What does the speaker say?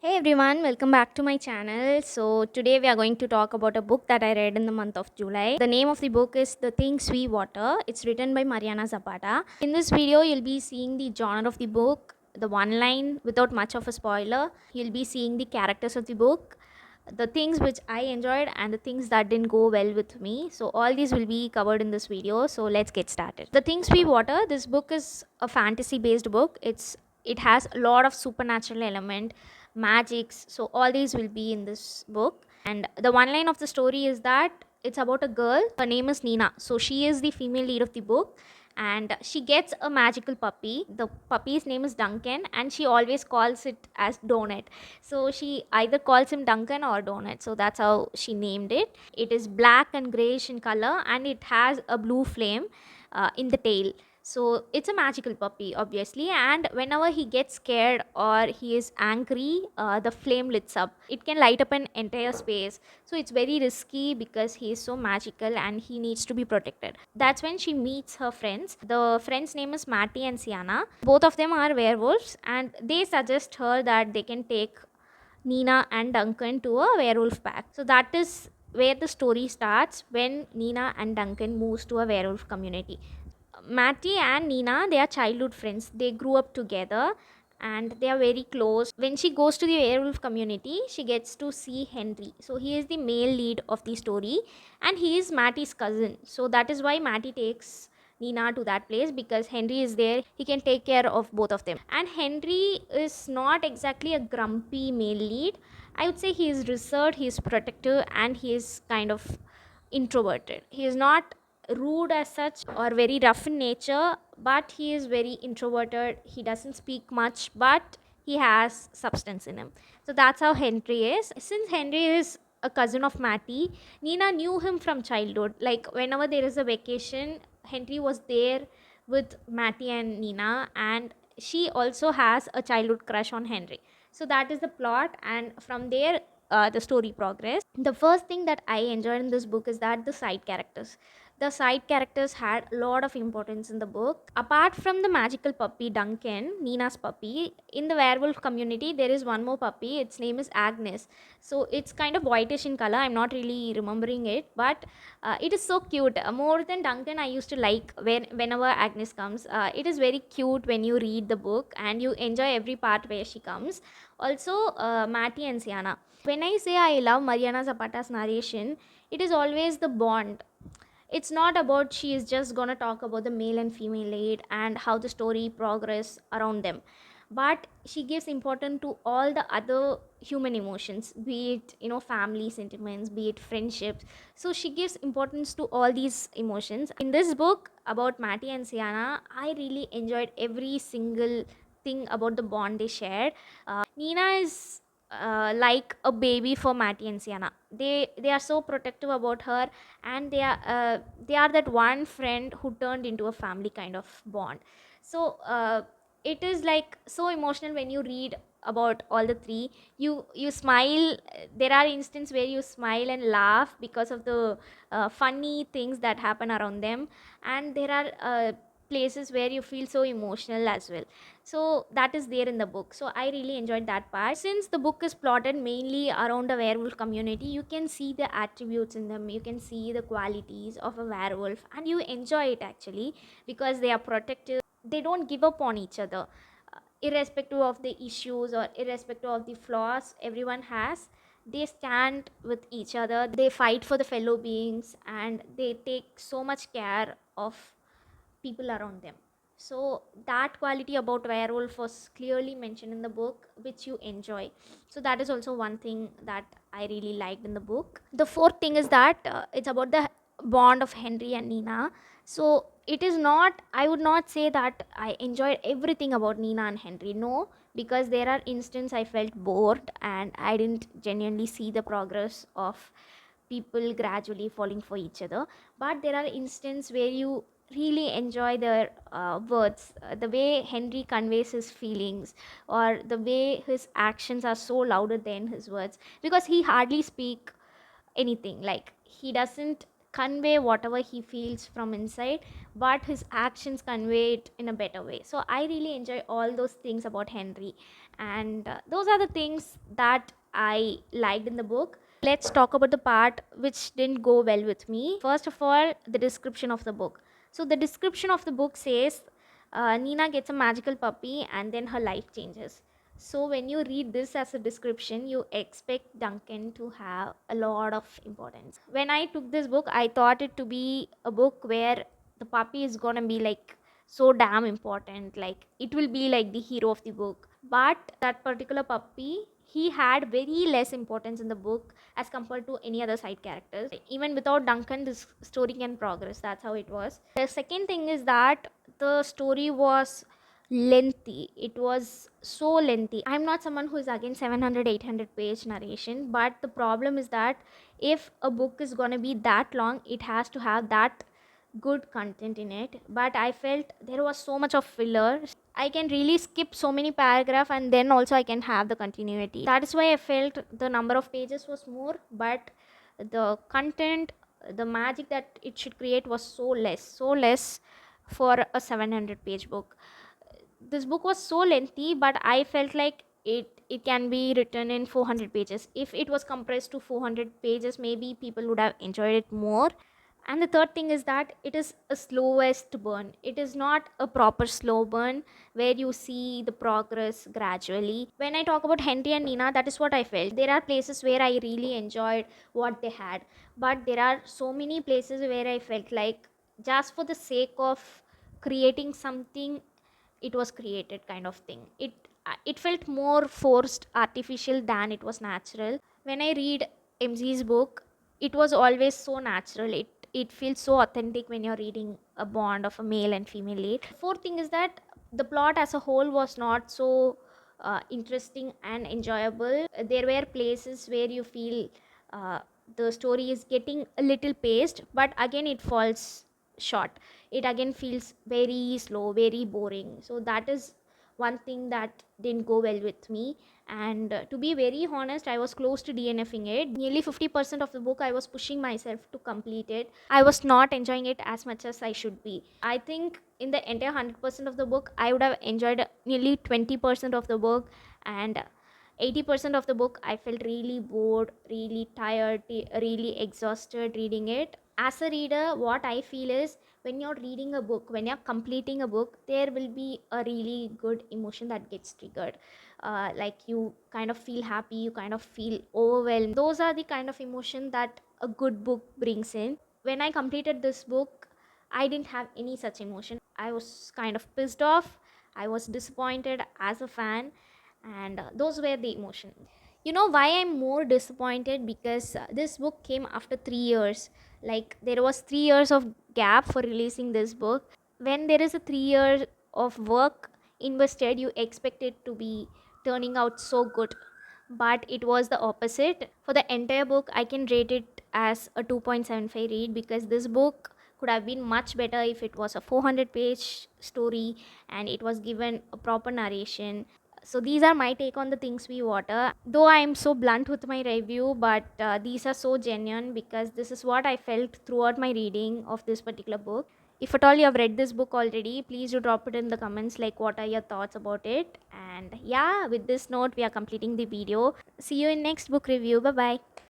Hey everyone, welcome back to my channel. So, today we are going to talk about a book that I read in the month of July. The name of the book is The Things We Water. It's written by Mariana Zapata. In this video, you'll be seeing the genre of the book, the one line without much of a spoiler. You'll be seeing the characters of the book, the things which I enjoyed, and the things that didn't go well with me. So, all these will be covered in this video. So, let's get started. The Things We Water, this book is a fantasy based book. It has a lot of supernatural element, magics, so all these will be in this book. And the one line of the story is that it's about a girl. Her name is Nina, so she is the female lead of the book, and she gets a magical puppy. The puppy's name is Duncan, and she always calls it as Donut. So she either calls him Duncan or Donut, so that's how she named it. It is black and grayish in color, and it has a blue flame in the tail. So it's a magical puppy, obviously, and whenever he gets scared or he is angry, the flame lights up. It can light up an entire space. So it's very risky because he is so magical and he needs to be protected. That's when she meets her friends. The friends' name is Matty and Sienna. Both of them are werewolves, and they suggest her that they can take Nina and Duncan to a werewolf pack. So that is where the story starts, when Nina and Duncan moves to a werewolf community. Matty and Nina, they are childhood friends. They grew up together and they are very close. When she goes to the werewolf community, she gets to see Henry. So he is the male lead of the story and he is Matty's cousin. So that is why Matty takes Nina to that place, because Henry is there. He can take care of both of them. And Henry is not exactly a grumpy male lead. I would say he is reserved, he is protective, and he is kind of introverted. He is not rude as such or very rough in nature, but he is very introverted. He doesn't speak much, but he has substance in him. So that's how Henry is. Since Henry is a cousin of Matty, Nina knew him from childhood. Like whenever there is a vacation, Henry was there with Matty and Nina, and she also has a childhood crush on Henry. So that is the plot, and from there the story progress. The first thing that I enjoyed in this book is that the side characters had a lot of importance in the book. Apart from the magical puppy Duncan, Nina's puppy, in the werewolf community there is one more puppy. Its name is Agnes. So it's kind of whitish in color. I'm not really remembering it, but it is so cute. More than Duncan, I used to like whenever Agnes comes. It is very cute when you read the book and you enjoy every part where she comes. Also, Matty and Sienna. When I say I love Mariana Zapata's narration, it is always the bond. It's not about she is just gonna talk about the male and female lead and how the story progress around them, but she gives importance to all the other human emotions, be it family sentiments, be it friendships. So she gives importance to all these emotions. In this book about Matty and Sienna, I really enjoyed every single thing about the bond they shared. Nina is like a baby for Matty and Sienna. They are so protective about her, and they are that one friend who turned into a family kind of bond. So it is like so emotional when you read about all the three. You smile. There are instances where you smile and laugh because of the funny things that happen around them, and there are places where you feel so emotional as well. So that is there in the book. So I really enjoyed that part. Since the book is plotted mainly around a werewolf community, you can see the attributes in them, you can see the qualities of a werewolf, and you enjoy it actually, because they are protective. They don't give up on each other, irrespective of the issues or irrespective of the flaws everyone has. They stand with each other, they fight for the fellow beings, and they take so much care of people around them. So that quality about werewolf was clearly mentioned in the book, which you enjoy. So that is also one thing that I really liked in the book. The fourth thing is that it's about the bond of Henry and Nina. So it is not, I would not say that I enjoyed everything about Nina and Henry. No, because there are instances I felt bored and I didn't genuinely see the progress of people gradually falling for each other. But there are instances where you really enjoy their words, the way Henry conveys his feelings, or the way his actions are so louder than his words, because he hardly speak anything. Like he doesn't convey whatever he feels from inside, but his actions convey it in a better way. So I really enjoy all those things about Henry. And those are the things that I liked in the book. Let's talk about the part which didn't go well with me. First of all, the description of the book. So the description of the book says Nina gets a magical puppy and then her life changes. So when you read this as a description, you expect Duncan to have a lot of importance. When I took this book, I thought it to be a book where the puppy is gonna be like so damn important, like it will be like the hero of the book. But that particular puppy, he had very less importance in the book as compared to any other side characters. Even without Duncan, this story can progress. That's how it was. The second thing is that the story was lengthy. It was so lengthy. I'm not someone who is against 700 800 page narration, but the problem is that if a book is going to be that long, it has to have that good content in it. But I felt there was so much of filler. I can really skip so many paragraph and then also I can have the continuity. That is why I felt the number of pages was more, but the content, the magic that it should create was so less for a 700 page book. This book was so lengthy, but I felt like it can be written in 400 pages. If it was compressed to 400 pages, maybe people would have enjoyed it more. And the third thing is that it is a slowest burn. It is not a proper slow burn where you see the progress gradually. When I talk about Henry and Nina, that is what I felt. There are places where I really enjoyed what they had, but there are so many places where I felt like just for the sake of creating something, it was created kind of thing. It felt more forced, artificial than it was natural. When I read MZ's book, it was always so natural. It feels so authentic when you're reading a bond of a male and female lead. Fourth thing is that the plot as a whole was not so interesting and enjoyable. There were places where you feel uh, the story is getting a little paced, but again it falls short. It again feels very slow, very boring. So that is one thing that didn't go well with me. And to be very honest, I was close to DNFing it. Nearly 50% of the book I was pushing myself to complete it. I was not enjoying it as much as I should be. I think in the entire 100% of the book, I would have enjoyed nearly 20% of the book, and 80% of the book I felt really bored, really tired, really exhausted reading it. As a reader, what I feel is, when you're reading a book, when you're completing a book, there will be a really good emotion that gets triggered. Like you kind of feel happy, you kind of feel overwhelmed. Those are the kind of emotion that a good book brings in. When I completed this book, I didn't have any such emotion. I was kind of pissed off, I was disappointed as a fan, and those were the emotions. You know why I'm more disappointed? Because this book came after 3 years. Like there was 3 years of gap for releasing this book. When there is a 3 years of work invested, you expect it to be turning out so good, but it was the opposite. For the entire book, I can rate it as a 2.75 read, because this book could have been much better if it was a 400 page story and it was given a proper narration. So these are my take on the things we water. Though I am so blunt with my review, but these are so genuine because this is what I felt throughout my reading of this particular book. If at all you have read this book already, please do drop it in the comments, like what are your thoughts about it. And yeah, with this note, we are completing the video. See you in next book review. Bye bye.